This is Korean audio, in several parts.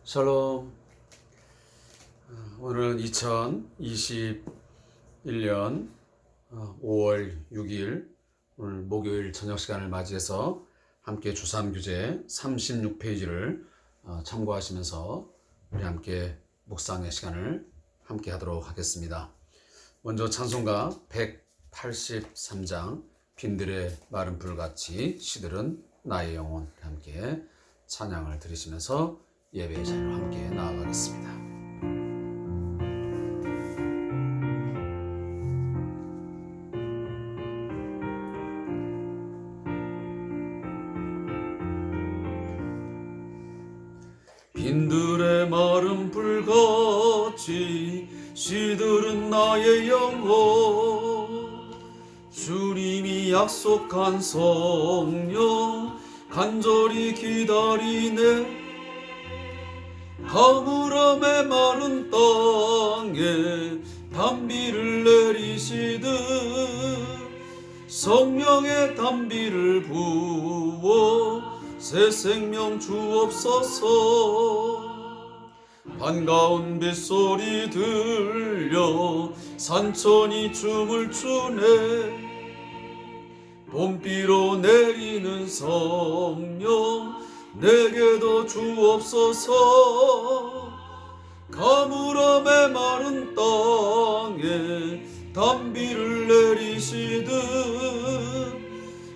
샬롬. 오늘은 2021년 5월 6일 오늘 목요일 저녁 시간을 맞이해서 함께 주3교재 36페이지를 참고하시면서 우리 함께 묵상의 시간을 함께 하도록 하겠습니다. 먼저 찬송가 183장 빈들의 마른 불같이 시들은 나의 영혼, 함께 찬양을 드리시면서 예배의 자리로 함께 나아가겠습니다. 빈들의 마른 불같이 시들은 나의 영혼, 주님이 약속한 성령 간절히 기다리네. 가물함에 마른 땅에 단비를 내리시듯 성령의 단비를 부어 새 생명 주옵소서. 반가운 빗소리 들려 산천이 춤을 추네. 봄비로 내리는 성령 내게도 주옵소서. 가물함에 마른 땅에 단비를 내리시듯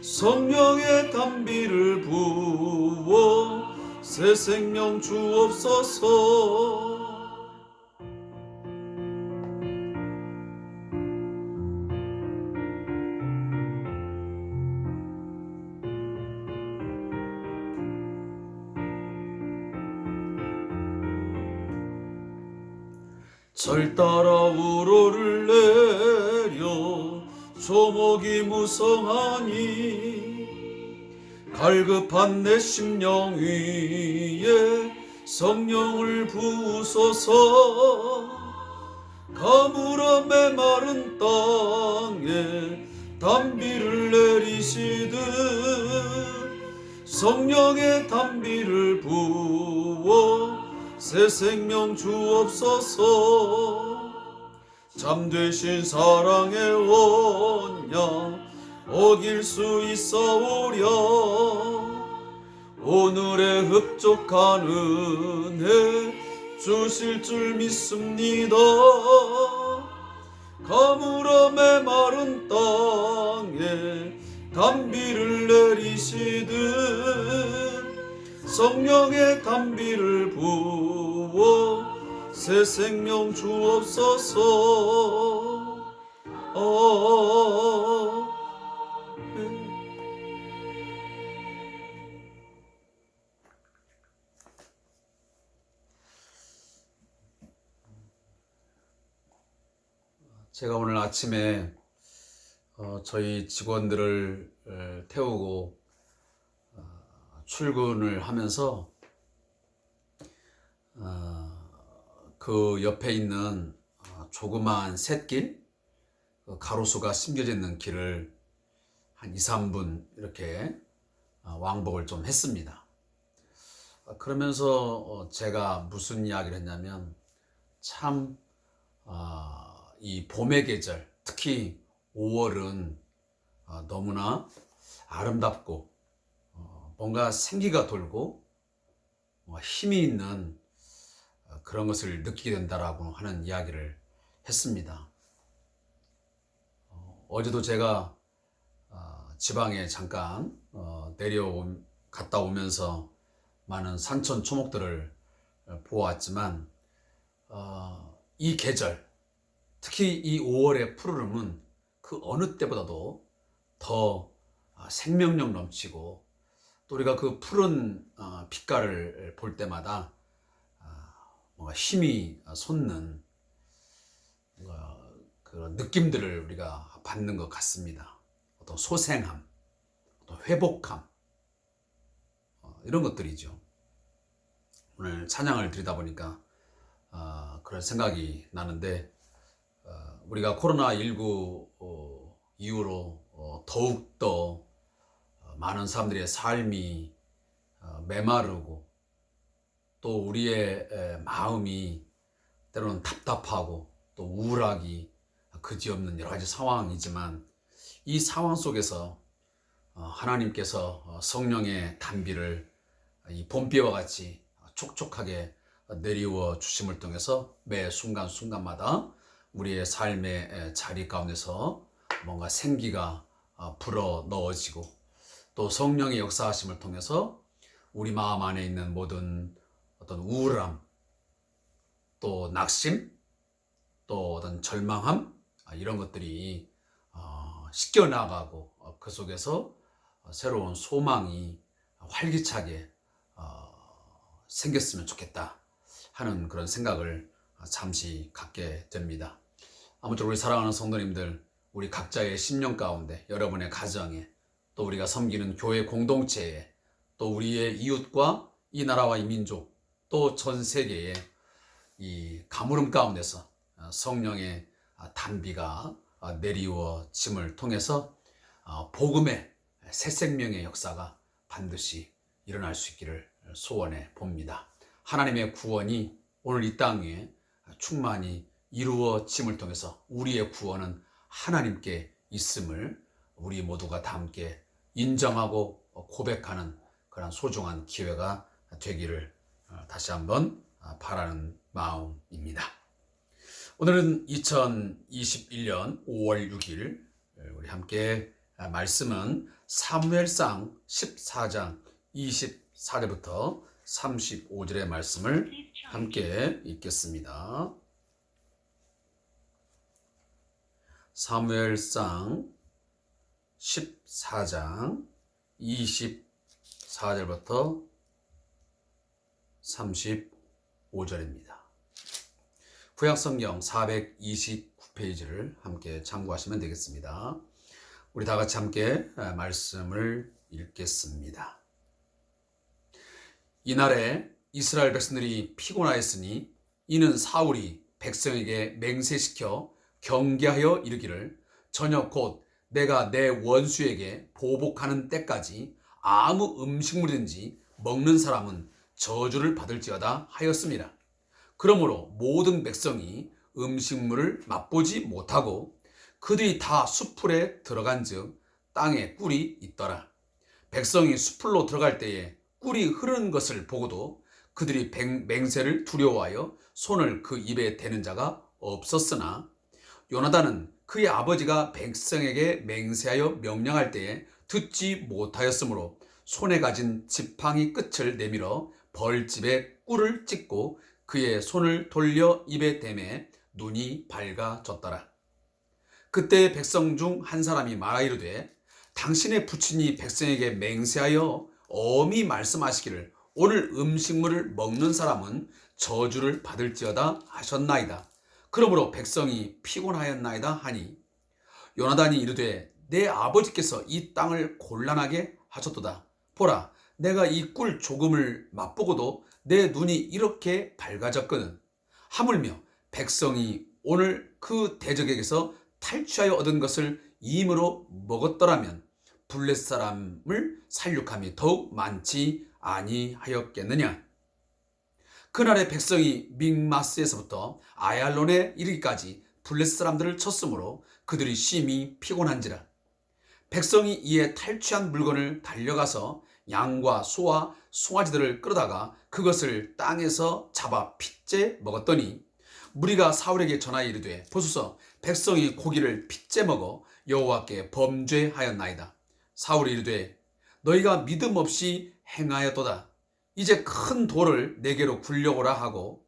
성령의 단비를 부어 새 생명 주옵소서. 절 따라 우로를 내려 조목이 무성하니 갈급한 내 심령 위에 성령을 부으소서. 가물함에 마른 땅에 단비를 내리시듯 성령의 단비를 부어 새 생명 주옵소서. 잠되신 사랑의 원양 어길 수 있사오랴. 오늘의 흡족한 은혜 주실 줄 믿습니다. 가물함에 마른 땅에 단비를 내리시듯 성령의 단비를 부어 새 생명 주옵소서. 제가 오늘 아침에 저희 직원들을 태우고 출근을 하면서 그 옆에 있는 조그마한 샛길, 가로수가 심겨져 있는 길을 한 2, 3분 이렇게 왕복을 좀 했습니다. 그러면서 제가 무슨 이야기를 했냐면 참 이 봄의 계절, 특히 5월은 너무나 아름답고 뭔가 생기가 돌고 힘이 있는 그런 것을 느끼게 된다라고 하는 이야기를 했습니다. 어제도 제가 지방에 잠깐 갔다 오면서 많은 산천 초목들을 보았지만 이 계절, 특히 이 5월의 푸르름은 그 어느 때보다도 더 생명력 넘치고 또 우리가 그 푸른 빛깔을 볼 때마다 뭔가 힘이 솟는 그런 느낌들을 우리가 받는 것 같습니다. 어떤 소생함, 어떤 회복함, 이런 것들이죠. 오늘 찬양을 드리다 보니까 그런 생각이 나는데, 우리가 코로나19 이후로 더욱더 많은 사람들의 삶이 메마르고 또 우리의 마음이 때로는 답답하고 또 우울하기 그지없는 여러 가지 상황이지만 이 상황 속에서 하나님께서 성령의 단비를 이 봄비와 같이 촉촉하게 내리워 주심을 통해서 매 순간순간마다 우리의 삶의 자리 가운데서 뭔가 생기가 불어 넣어지고 또 성령의 역사하심을 통해서 우리 마음 안에 있는 모든 어떤 우울함, 또 낙심, 또 어떤 절망함, 이런 것들이 씻겨나가고 그 속에서 새로운 소망이 활기차게 생겼으면 좋겠다 하는 그런 생각을 잠시 갖게 됩니다. 아무쪼록 우리 사랑하는 성도님들, 우리 각자의 심령 가운데, 여러분의 가정에, 또 우리가 섬기는 교회 공동체에, 또 우리의 이웃과 이 나라와 이 민족, 또 전 세계에 이 가물음 가운데서 성령의 단비가 내리워짐을 통해서 복음의 새 생명의 역사가 반드시 일어날 수 있기를 소원해 봅니다. 하나님의 구원이 오늘 이 땅 위에 충만히 이루어짐을 통해서 우리의 구원은 하나님께 있음을 우리 모두가 다 함께 인정하고 고백하는 그런 소중한 기회가 되기를 다시 한번 바라는 마음입니다. 오늘은 2021년 5월 6일 우리 함께 말씀은 사무엘상 14장 24절부터 35절의 말씀을 함께 읽겠습니다. 사무엘상 14장 24절부터 35절입니다. 구약성경 429페이지를 함께 참고하시면 되겠습니다. 우리 다 같이 함께 말씀을 읽겠습니다. 이날에 이스라엘 백성들이 피곤하였으니 이는 사울이 백성에게 맹세시켜 경계하여 이르기를 저녁 곧 내가 내 원수에게 보복하는 때까지 아무 음식물이든지 먹는 사람은 저주를 받을지어다 하였습니다. 그러므로 모든 백성이 음식물을 맛보지 못하고 그들이 다 숲풀에 들어간즉 땅에 꿀이 있더라. 백성이 숲풀로 들어갈 때에 꿀이 흐르는 것을 보고도 그들이 맹세를 두려워하여 손을 그 입에 대는 자가 없었으나 요나단은 그의 아버지가 백성에게 맹세하여 명령할 때에 듣지 못하였으므로 손에 가진 지팡이 끝을 내밀어 벌집에 꿀을 찍고 그의 손을 돌려 입에 대매 눈이 밝아졌더라. 그때 백성 중 한 사람이 말하이르되 당신의 부친이 백성에게 맹세하여 엄히 말씀하시기를 오늘 음식물을 먹는 사람은 저주를 받을지어다 하셨나이다. 그러므로 백성이 피곤하였나이다 하니 요나단이 이르되 내 아버지께서 이 땅을 곤란하게 하셨도다. 보라, 내가 이 꿀 조금을 맛보고도 내 눈이 이렇게 밝아졌거든. 하물며 백성이 오늘 그 대적에게서 탈취하여 얻은 것을 임으로 먹었더라면 블렛 사람을 살육함이 더욱 많지 아니하였겠느냐. 그날의 백성이 믹마스에서부터 아얄론에 이르기까지 블렛 사람들을 쳤으므로 그들이 심히 피곤한지라. 백성이 이에 탈취한 물건을 달려가서 양과 소와 송아지들을 끌어다가 그것을 땅에서 잡아 핏째 먹었더니 무리가 사울에게 전하여 이르되 보소서 백성이 고기를 핏째 먹어 여호와께 범죄하였나이다. 사울이 이르되 너희가 믿음 없이 행하였도다. 이제 큰 돌을 내게로 굴려오라 하고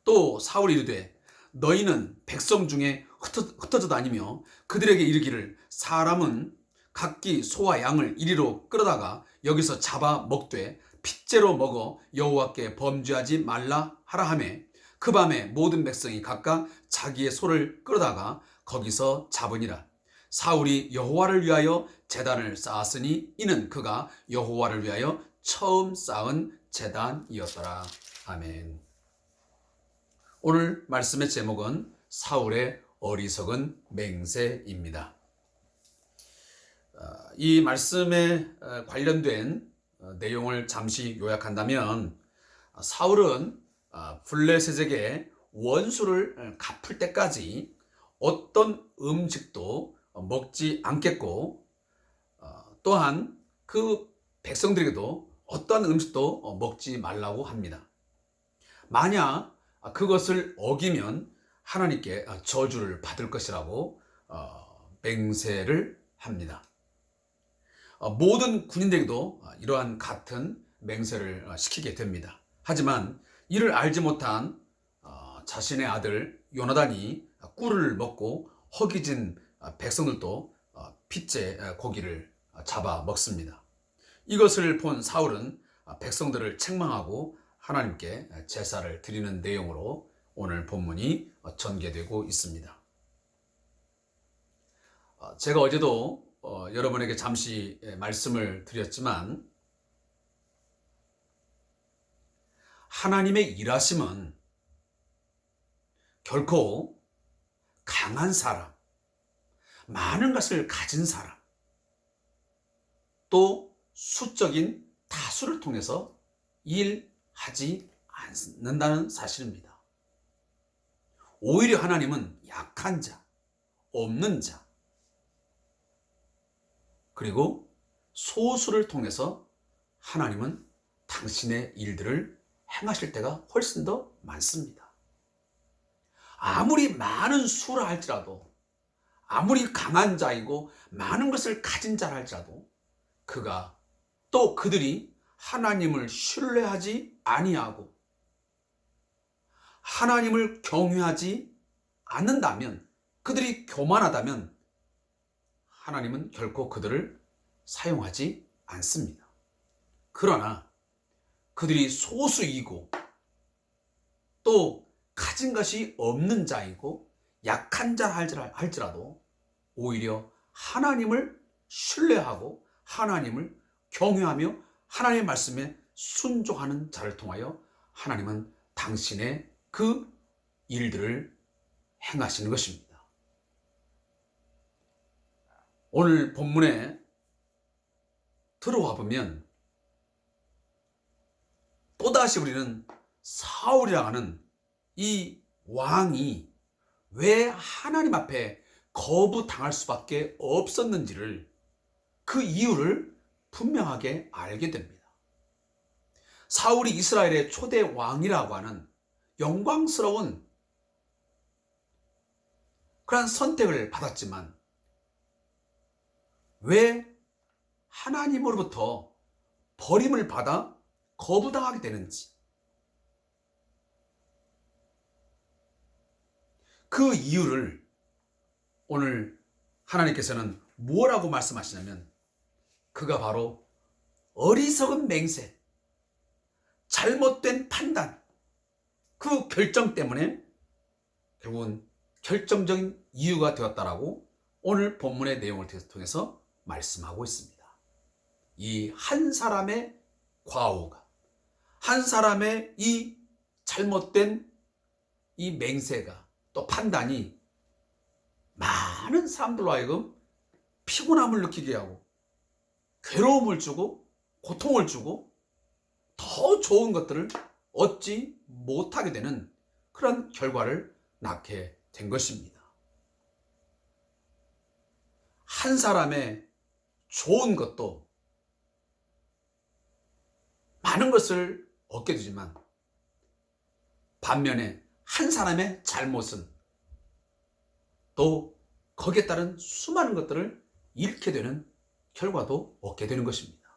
또 사울이 이르되 너희는 백성 중에 흩어져 다니며 그들에게 이르기를 사람은 각기 소와 양을 이리로 끌어다가 여기서 잡아 먹되 핏째로 먹어 여호와께 범죄하지 말라 하라 하매 그 밤에 모든 백성이 각각 자기의 소를 끌어다가 거기서 잡으니라. 사울이 여호와를 위하여 제단을 쌓았으니 이는 그가 여호와를 위하여 처음 쌓은 제단이었더라. 아멘. 오늘 말씀의 제목은 사울의 어리석은 맹세입니다. 이 말씀에 관련된 내용을 잠시 요약한다면 사울은 블레셋에게 원수를 갚을 때까지 어떤 음식도 먹지 않겠고 또한 그 백성들에게도 어떠한 음식도 먹지 말라고 합니다. 만약 그것을 어기면 하나님께 저주를 받을 것이라고 맹세를 합니다. 모든 군인들에게도 이러한 같은 맹세를 시키게 됩니다. 하지만 이를 알지 못한 자신의 아들 요나단이 꿀을 먹고 허기진 백성들도 핏째 고기를 잡아 먹습니다. 이것을 본 사울은 백성들을 책망하고 하나님께 제사를 드리는 내용으로 오늘 본문이 전개되고 있습니다. 제가 어제도 여러분에게 잠시 말씀을 드렸지만 하나님의 일하심은 결코 강한 사람, 많은 것을 가진 사람, 또 수적인 다수를 통해서 일하지 않는다는 사실입니다. 오히려 하나님은 약한 자, 없는 자, 그리고 소수를 통해서 하나님은 당신의 일들을 행하실 때가 훨씬 더 많습니다. 아무리 많은 수라 할지라도, 아무리 강한 자이고 많은 것을 가진 자라 할지라도 그가 또 그들이 하나님을 신뢰하지 아니하고 하나님을 경외하지 않는다면, 그들이 교만하다면 하나님은 결코 그들을 사용하지 않습니다. 그러나 그들이 소수이고 또 가진 것이 없는 자이고 약한 자라 할지라도 오히려 하나님을 신뢰하고 하나님을 경외하며 하나님의 말씀에 순종하는 자를 통하여 하나님은 당신의 그 일들을 행하시는 것입니다. 오늘 본문에 들어와 보면 또다시 우리는 사울이라고 하는 이 왕이 왜 하나님 앞에 거부당할 수밖에 없었는지를, 그 이유를 분명하게 알게 됩니다. 사울이 이스라엘의 초대 왕이라고 하는 영광스러운 그런 선택을 받았지만 왜 하나님으로부터 버림을 받아 거부당하게 되는지, 그 이유를 오늘 하나님께서는 뭐라고 말씀하시냐면, 그가 바로 어리석은 맹세, 잘못된 판단, 그 결정 때문에 결국은 결정적인 이유가 되었다라고 오늘 본문의 내용을 통해서 말씀하고 있습니다. 이 한 사람의 과오가, 한 사람의 이 잘못된 이 맹세가, 또 판단이 많은 사람들로 하여금 피곤함을 느끼게 하고 괴로움을 주고 고통을 주고 더 좋은 것들을 얻지 못하게 되는 그런 결과를 낳게 된 것입니다. 한 사람의 좋은 것도 많은 것을 얻게 되지만 반면에 한 사람의 잘못은 또 거기에 따른 수많은 것들을 잃게 되는 결과도 얻게 되는 것입니다.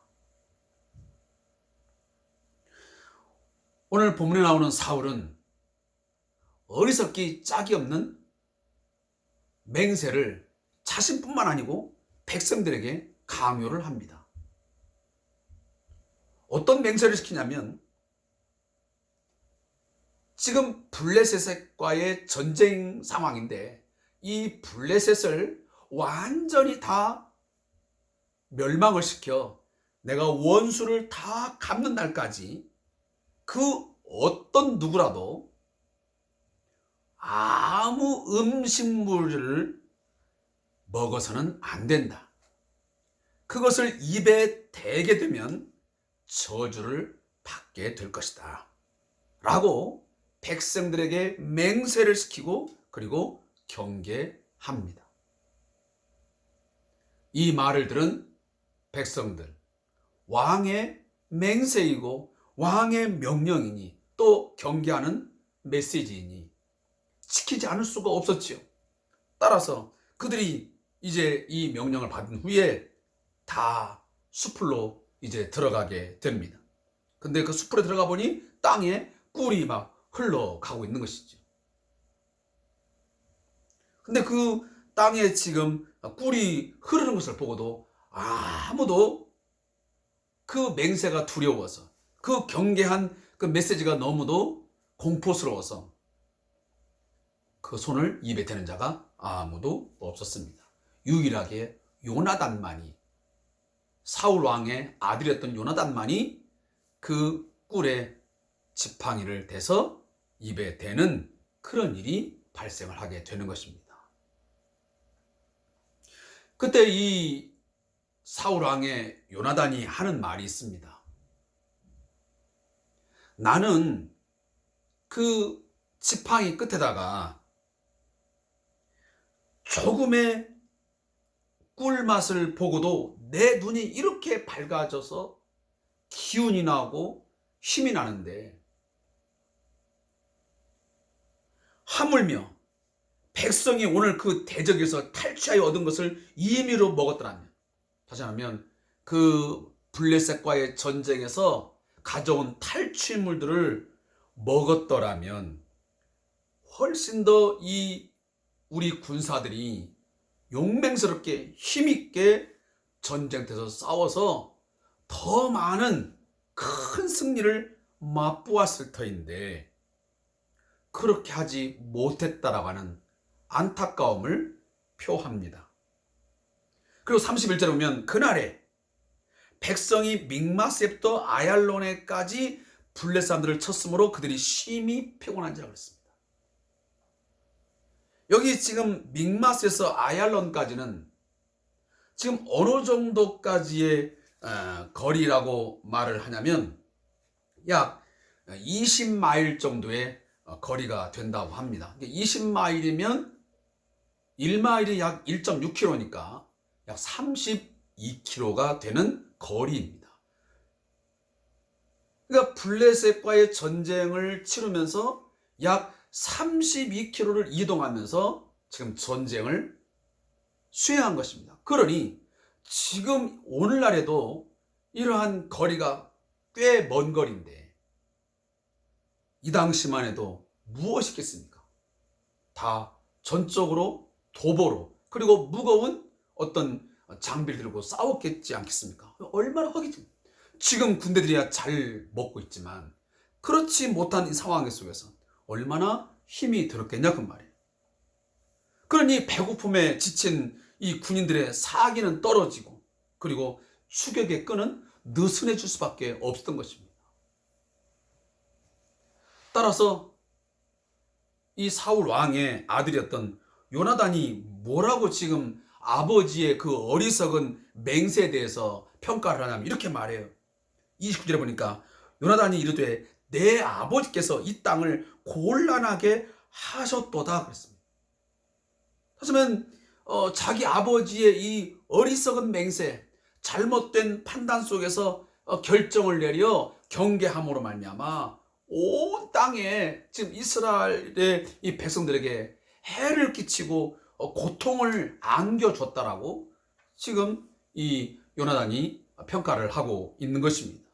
오늘 본문에 나오는 사울은 어리석기 짝이 없는 맹세를 자신뿐만 아니고 백성들에게 강요를 합니다. 어떤 맹세를 시키냐면, 지금 블레셋과의 전쟁 상황인데 이 블레셋을 완전히 다 멸망을 시켜 내가 원수를 다 갚는 날까지 그 어떤 누구라도 아무 음식물을 먹어서는 안 된다. 그것을 입에 대게 되면 저주를 받게 될 것이다 라고 백성들에게 맹세를 시키고 그리고 경계합니다. 이 말을 들은 백성들, 왕의 맹세이고 왕의 명령이니 또 경계하는 메시지이니 지키지 않을 수가 없었지요. 따라서 그들이 이제 이 명령을 받은 후에 다 숲으로 이제 들어가게 됩니다. 근데 그 숲으로 들어가 보니 땅에 꿀이 막 흘러가고 있는 것이죠. 근데 그 땅에 지금 꿀이 흐르는 것을 보고도 아무도 그 맹세가 두려워서 그 경계한 그 메시지가 너무도 공포스러워서 그 손을 입에 대는 자가 아무도 없었습니다. 유일하게 요나단만이, 사울 왕의 아들이었던 요나단만이 그 꿀에 지팡이를 대서 입에 대는 그런 일이 발생을 하게 되는 것입니다. 그때 이 사울 왕의 요나단이 하는 말이 있습니다. 나는 그 지팡이 끝에다가 조금의 꿀맛을 보고도 내 눈이 이렇게 밝아져서 기운이 나고 힘이 나는데 하물며 백성이 오늘 그 대적에서 탈취하여 얻은 것을 임의로 먹었더라면, 다시 말하면 그 블레셋과의 전쟁에서 가져온 탈취물들을 먹었더라면 훨씬 더 이 우리 군사들이 용맹스럽게 힘있게 전쟁터에서 싸워서 더 많은 큰 승리를 맛보았을 터인데 그렇게 하지 못했다라고 하는 안타까움을 표합니다. 그리고 31절에 보면 그날에 백성이 믹마스부터 아얄론에까지 블레 사람들을 쳤으므로 그들이 심히 피곤한지라고 했습니다. 여기 지금 믹마스에서 아얄론까지는 지금 어느 정도까지의 거리라고 말을 하냐면 약 20마일 정도의 거리가 된다고 합니다. 20마일이면 1마일이 약 1.6km니까 약 32km가 되는 거리입니다. 그러니까 블레셋과의 전쟁을 치르면서 약 32km를 이동하면서 지금 전쟁을 수행한 것입니다. 그러니 지금 오늘날에도 이러한 거리가 꽤 먼 거리인데 이 당시만 해도 무엇이 있겠습니까? 다 전적으로 도보로 그리고 무거운 어떤 장비를 들고 싸웠겠지 않겠습니까? 얼마나 허기지. 지금 군대들이야 잘 먹고 있지만 그렇지 못한 이 상황 속에서 얼마나 힘이 들었겠냐 그 말이에요. 그러니 배고픔에 지친 이 군인들의 사기는 떨어지고 그리고 추격의 끈은 느슨해질 수밖에 없었던 것입니다. 따라서 이 사울 왕의 아들이었던 요나단이 뭐라고 지금 아버지의 그 어리석은 맹세에 대해서 평가를 하냐면 이렇게 말해요. 29절에 보니까 요나단이 이르되 내 아버지께서 이 땅을 곤란하게 하셨도다 그랬습니다. 하지만 자기 아버지의 이 어리석은 맹세, 잘못된 판단 속에서 결정을 내려 경계함으로 말미암아 온 땅에 지금 이스라엘의 이 백성들에게 해를 끼치고 고통을 안겨줬다라고 지금 이 요나단이 평가를 하고 있는 것입니다.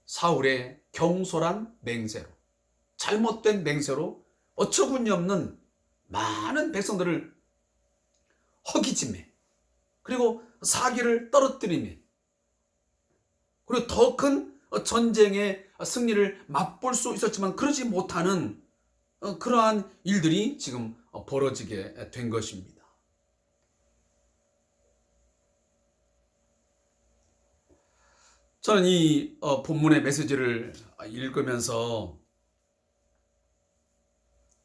사울의 경솔한 맹세로, 잘못된 맹세로 어처구니 없는 많은 백성들을 허기짐에 그리고 사기를 떨어뜨리며 그리고 더 큰 전쟁의 승리를 맛볼 수 있었지만 그러지 못하는 그러한 일들이 지금 벌어지게 된 것입니다. 저는 이 본문의 메시지를 읽으면서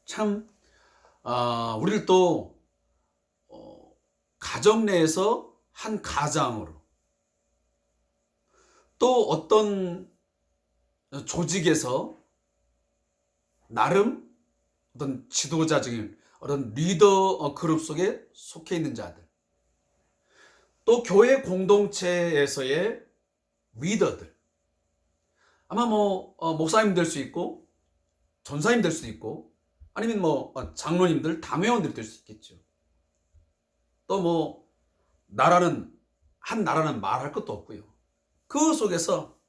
참 우리를 또 가정 내에서 한 가장으로 또 어떤 조직에서 나름 어떤 지도자적인 어떤 리더 그룹 속에 속해 있는 자들, 또 교회 공동체에서의 리더들, 아마 목사님 될 수 있고 전사님 될 수도 있고 아니면 장로님들, 당회원들이 될 수 있겠죠. 또 한 나라는 말할 것도 없고요. 그 속에서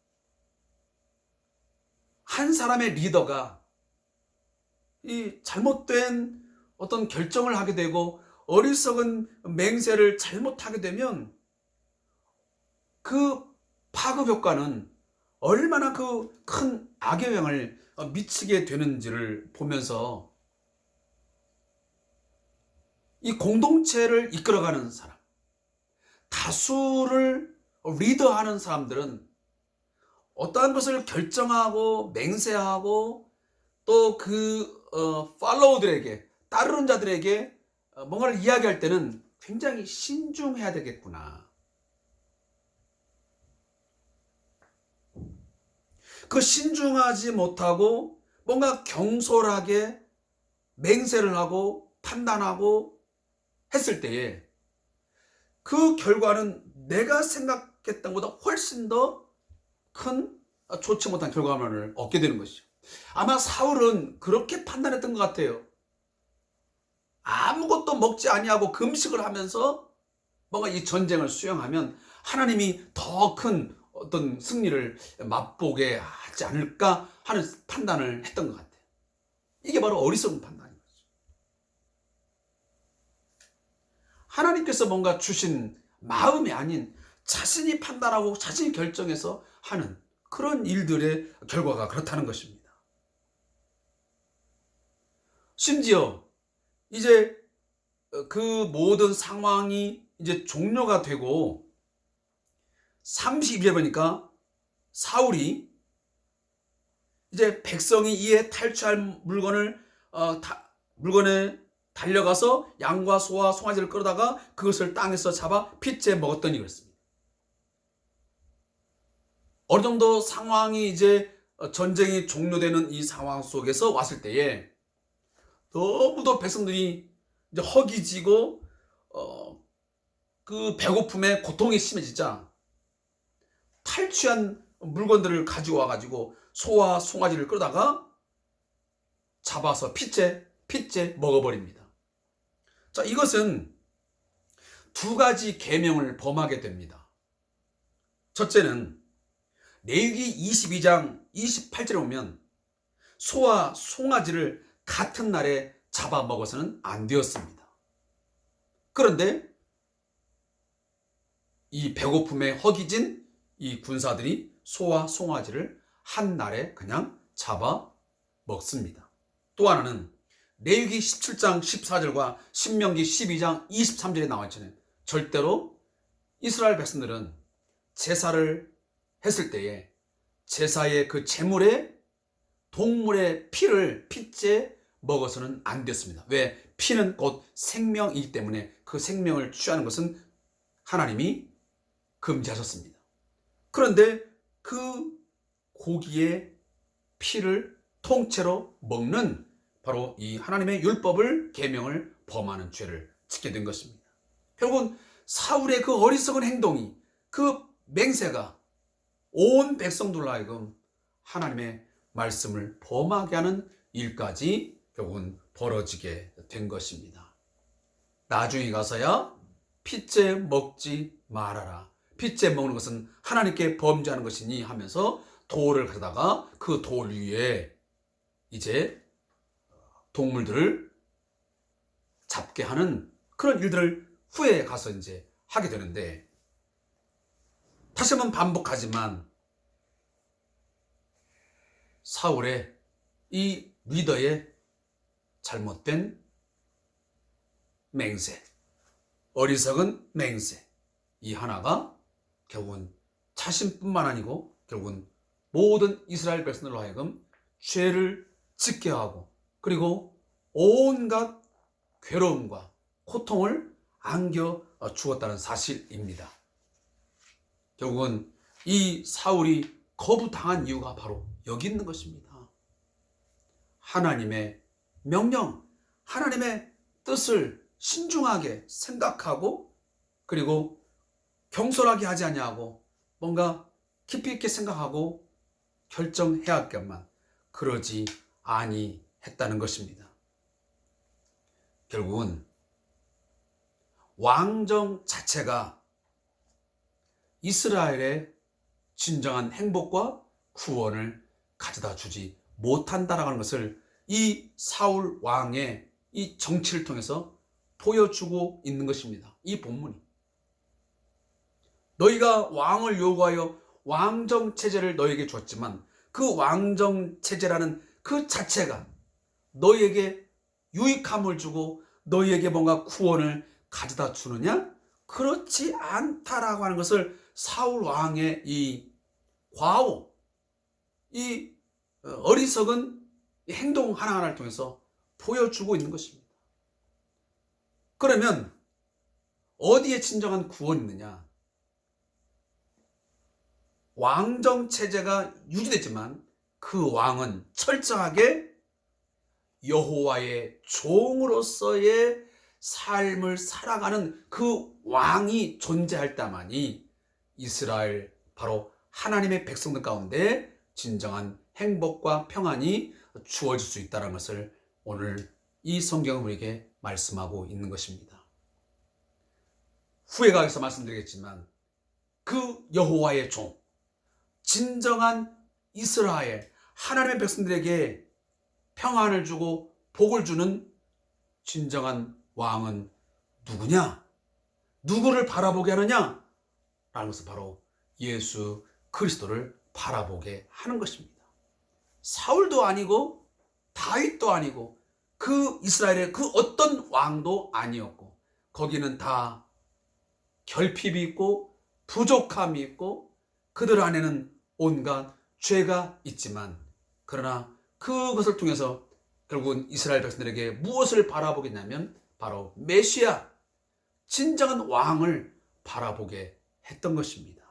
한 사람의 리더가 이 잘못된 어떤 결정을 하게 되고 어리석은 맹세를 잘못하게 되면 그 파급 효과는 얼마나 그 큰 악의 영향을 미치게 되는지를 보면서 이 공동체를 이끌어가는 사람, 다수를 리더하는 사람들은 어떠한 것을 결정하고 맹세하고 또 팔로우들에게, 따르는 자들에게 뭔가를 이야기할 때는 굉장히 신중해야 되겠구나. 그 신중하지 못하고 뭔가 경솔하게 맹세를 하고 판단하고 했을 때에 그 결과는 내가 생각했던 것보다 훨씬 더 큰 좋지 못한 결과만을 얻게 되는 것이죠. 아마 사울은 그렇게 판단했던 것 같아요. 아무것도 먹지 아니하고 금식을 하면서 뭔가 이 전쟁을 수행하면 하나님이 더 큰 어떤 승리를 맛보게 하지 않을까 하는 판단을 했던 것 같아요. 이게 바로 어리석은 판단인 거죠. 하나님께서 뭔가 주신 마음이 아닌 자신이 판단하고 자신이 결정해서 하는 그런 일들의 결과가 그렇다는 것입니다. 심지어 이제 그 모든 상황이 이제 종료가 되고 32절에 보니까 사울이 이제 백성이 이에 탈취할 물건에 달려가서 양과 소와 송아지를 끌어다가 그것을 땅에서 잡아 핏째 먹었더니 그랬습니다. 어느 정도 상황이 이제 전쟁이 종료되는 이 상황 속에서 왔을 때에 너무도 백성들이 이제 허기지고 그 배고픔에 고통이 심해지자 탈취한 물건들을 가지고 와가지고 소와 송아지를 끌다가 잡아서 핏째 먹어버립니다. 자, 이것은 두 가지 계명을 범하게 됩니다. 첫째는 레위기 22장 28절에 보면 소와 송아지를 같은 날에 잡아먹어서는 안 되었습니다. 그런데 이 배고픔에 허기진 이 군사들이 소와 송아지를 한 날에 그냥 잡아먹습니다. 또 하나는 레위기 17장 14절과 신명기 12장 23절에 나와 있잖아요. 절대로 이스라엘 백성들은 제사를 했을 때에 제사의 그 제물에 동물의 피를 핏째 먹어서는 안 됐습니다. 왜? 피는 곧 생명이기 때문에 그 생명을 취하는 것은 하나님이 금지하셨습니다. 그런데 그 고기의 피를 통째로 먹는 바로 이 하나님의 율법을 계명을 범하는 죄를 짓게 된 것입니다. 결국은 사울의 그 어리석은 행동이, 그 맹세가 온 백성들로 하여금 하나님의 말씀을 범하게 하는 일까지 결국은 벌어지게 된 것입니다. 나중에 가서야 핏째 먹지 말아라. 핏째 먹는 것은 하나님께 범죄하는 것이니 하면서 돌을 가져다가 그 돌 위에 이제 동물들을 잡게 하는 그런 일들을 후에 가서 이제 하게 되는데, 다시 한번 반복하지만 사울의 이 리더의 잘못된 맹세, 어리석은 맹세, 이 하나가 결국은 자신뿐만 아니고 결국은 모든 이스라엘 백성들로 하여금 죄를 짓게 하고 그리고 온갖 괴로움과 고통을 안겨 주었다는 사실입니다. 결국은 이 사울이 거부당한 이유가 바로 여기 있는 것입니다. 하나님의 명령, 하나님의 뜻을 신중하게 생각하고 그리고 경솔하게 하지 아니하고 뭔가 깊이 있게 생각하고 결정해야 할 것만 그러지 아니했다는 것입니다. 결국은 왕정 자체가 이스라엘의 진정한 행복과 구원을 가져다 주지 못한다라는 것을 이 사울 왕의 이 정치를 통해서 보여주고 있는 것입니다. 이 본문이. 너희가 왕을 요구하여 왕정 체제를 너희에게 줬지만 그 왕정 체제라는 그 자체가 너희에게 유익함을 주고 너희에게 뭔가 구원을 가져다 주느냐? 그렇지 않다라고 하는 것을 사울 왕의 이 과오, 이 어리석은 행동 하나하나를 통해서 보여주고 있는 것입니다. 그러면 어디에 진정한 구원이 있느냐? 왕정 체제가 유지됐지만 그 왕은 철저하게 여호와의 종으로서의 삶을 살아가는 그 왕이 존재할 때만이 이스라엘 바로 하나님의 백성들 가운데 진정한 행복과 평안이 주어질 수 있다는 것을 오늘 이 성경은 우리에게 말씀하고 있는 것입니다. 후에 가서 말씀드리겠지만 그 여호와의 종, 진정한 이스라엘 하나님의 백성들에게 평안을 주고 복을 주는 진정한 왕은 누구냐? 누구를 바라보게 하느냐? 라는 것은 바로 예수 그리스도를 바라보게 하는 것입니다. 사울도 아니고 다윗도 아니고 그 이스라엘의 그 어떤 왕도 아니었고 거기는 다 결핍이 있고 부족함이 있고 그들 안에는 온갖 죄가 있지만 그러나 그것을 통해서 결국은 이스라엘 백성들에게 무엇을 바라보겠냐면 바로 메시아, 진정한 왕을 바라보게 했던 것입니다.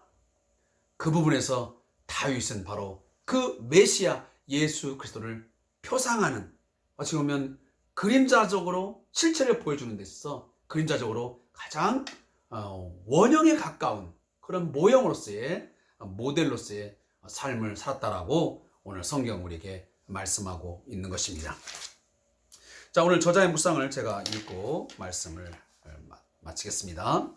그 부분에서 다윗은 바로 그 메시아 예수 그리스도를 표상하는 어찌 보면 그림자적으로 실체를 보여주는 데 있어서 그림자적으로 가장 원형에 가까운 그런 모형으로서의 모델로서의 삶을 살았다라고 오늘 성경 우리에게 말씀하고 있는 것입니다. 자, 오늘 저자의 묵상을 제가 읽고 말씀을 마치겠습니다.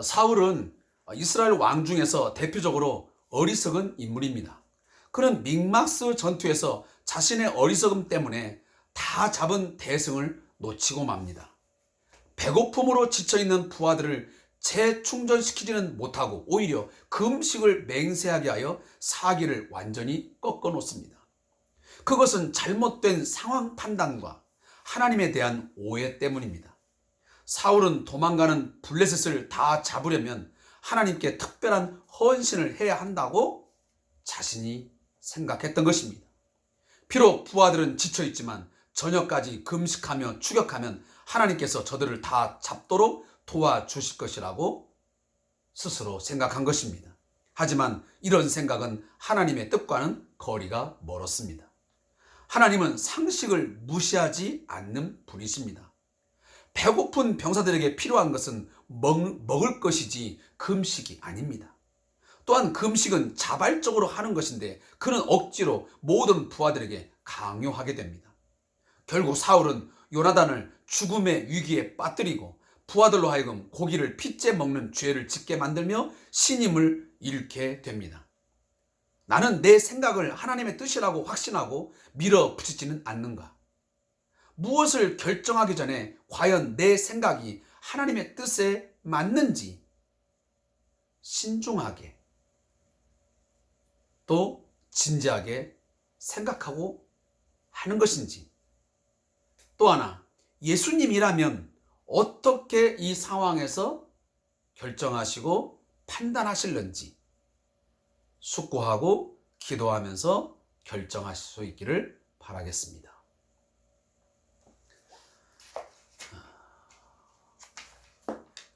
사울은 이스라엘 왕 중에서 대표적으로 어리석은 인물입니다. 그는 믹마스 전투에서 자신의 어리석음 때문에 다 잡은 대승을 놓치고 맙니다. 배고픔으로 지쳐있는 부하들을 재충전시키지는 못하고 오히려 금식을 맹세하게 하여 사기를 완전히 꺾어 놓습니다. 그것은 잘못된 상황 판단과 하나님에 대한 오해 때문입니다. 사울은 도망가는 블레셋을 다 잡으려면 하나님께 특별한 헌신을 해야 한다고 자신이 생각했던 것입니다. 비록 부하들은 지쳐있지만 저녁까지 금식하며 추격하면 하나님께서 저들을 다 잡도록 도와주실 것이라고 스스로 생각한 것입니다. 하지만 이런 생각은 하나님의 뜻과는 거리가 멀었습니다. 하나님은 상식을 무시하지 않는 분이십니다. 배고픈 병사들에게 필요한 것은 먹을 것이지 금식이 아닙니다. 또한 금식은 자발적으로 하는 것인데 그는 억지로 모든 부하들에게 강요하게 됩니다. 결국 사울은 요나단을 죽음의 위기에 빠뜨리고 부하들로 하여금 고기를 핏째 먹는 죄를 짓게 만들며 신임을 잃게 됩니다. 나는 내 생각을 하나님의 뜻이라고 확신하고 밀어붙이지는 않는가? 무엇을 결정하기 전에 과연 내 생각이 하나님의 뜻에 맞는지 신중하게 또 진지하게 생각하고 하는 것인지, 또 하나 예수님이라면 어떻게 이 상황에서 결정하시고 판단하실는지 숙고하고 기도하면서 결정하실 수 있기를 바라겠습니다.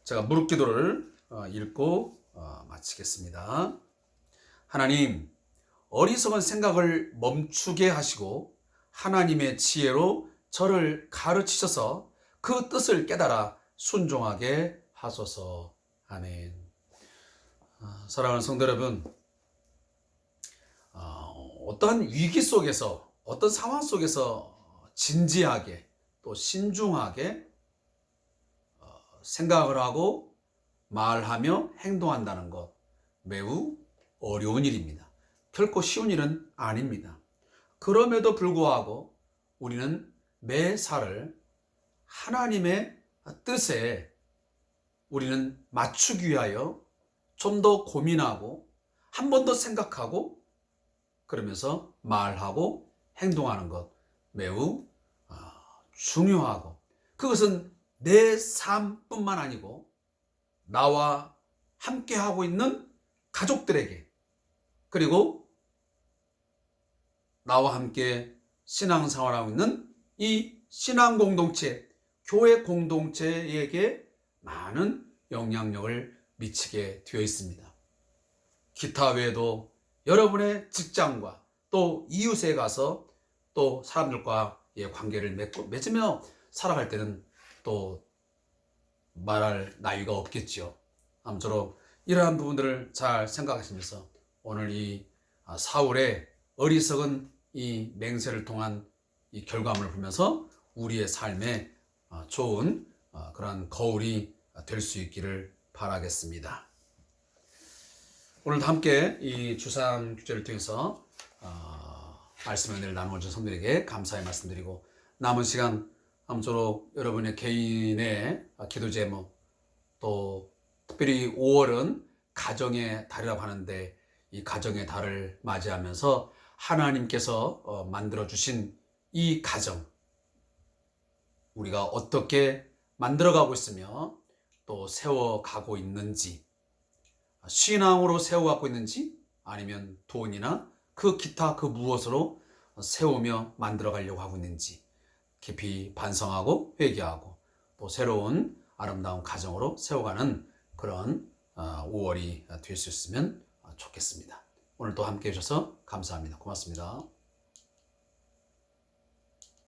제가 무릎 기도를 읽고 마치겠습니다. 하나님, 어리석은 생각을 멈추게 하시고 하나님의 지혜로 저를 가르치셔서 그 뜻을 깨달아 순종하게 하소서. 아멘. 사랑하는 성도 여러분, 어떤 위기 속에서, 어떤 상황 속에서 진지하게 또 신중하게 생각을 하고 말하며 행동한다는 것, 매우 어려운 일입니다. 결코 쉬운 일은 아닙니다. 그럼에도 불구하고 우리는 매 살을 하나님의 뜻에 우리는 맞추기 위하여 좀 더 고민하고 한 번 더 생각하고 그러면서 말하고 행동하는 것 매우 중요하고, 그것은 내 삶뿐만 아니고 나와 함께 하고 있는 가족들에게, 그리고 나와 함께 신앙생활하고 있는 이 신앙 공동체, 교회 공동체에게 많은 영향력을 미치게 되어 있습니다. 기타 외에도 여러분의 직장과 또 이웃에 가서 또 사람들과의 관계를 맺으며 살아갈 때는 또 말할 나위가 없겠지요. 아무쪼록 이러한 부분들을 잘 생각하시면서 오늘 이 사울의 어리석은 이 맹세를 통한 이 결과물을 보면서 우리의 삶에 좋은 그런 거울이 될 수 있기를 바라겠습니다. 오늘도 함께 이 주삼 주제를 통해서 말씀 은혜를 나누어 준 성도들에게 감사의 말씀드리고, 남은 시간 아무쪼록 여러분의 개인의 기도 제목, 또 특별히 5월은 가정의 달이라고 하는데 이 가정의 달을 맞이하면서 하나님께서 만들어주신 이 가정, 우리가 어떻게 만들어가고 있으며 또 세워가고 있는지, 신앙으로 세워가고 있는지 아니면 돈이나 그 기타 그 무엇으로 세우며 만들어가려고 하고 있는지 깊이 반성하고 회개하고 또 새로운 아름다운 가정으로 세워가는 그런 5월이 될 수 있으면 좋겠습니다. 오늘 또 함께 해주셔서 감사합니다. 고맙습니다.